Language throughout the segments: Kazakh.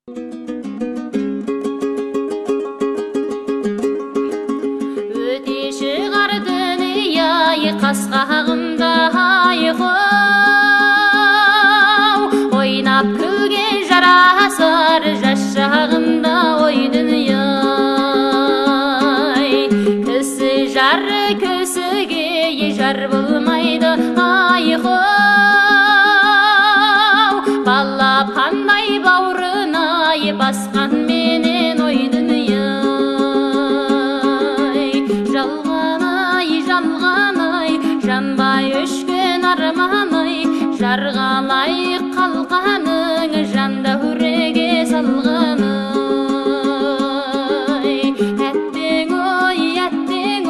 Өте шығар дүние қасқағымда ойнап күлген жарасар жас шағымда ой дүние кісі жары көсіге жар болмайды бала қандай бауырына басқан менен ой дүние жалған жанбай өшкен арманы жарға лайық қалғаның жанда хүреге салғаны әттең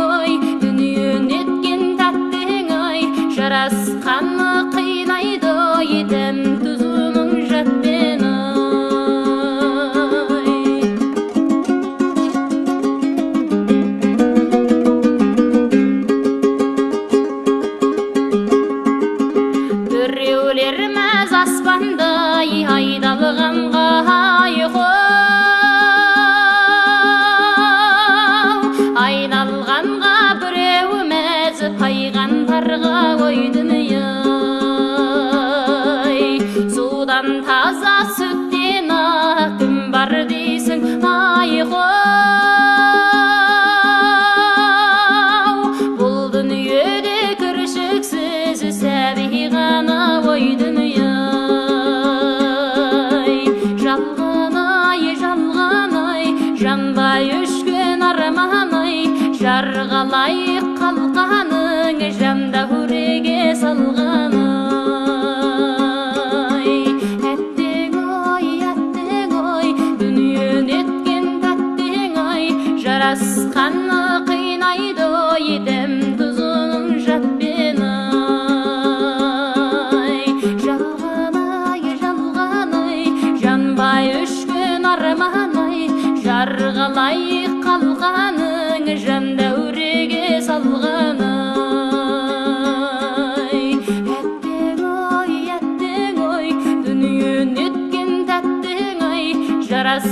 ой дүниен еткен тәттең ой жарасқаны қинайды етем тұзының жатпен біреулер мәз аспандай айдалғанға айналғанға біреу мәз пайғамбарға ой дүние судан таза сүттен кім бар дейсің бұл дүниеде кіршіксіз сәби ғана ой дүние жалған жанбай өшкен арманы жарға лайық қалғаның жанда хүреге салғаны әттең ой дүниен еткен тәттең ой жарасқаны қинайды едім тұзының жатпен жалған жанбай өшкен арманы жарға лайық қалғаның жанда хүреге салғаны әттең ой дүниен еткен тәттең ой жарас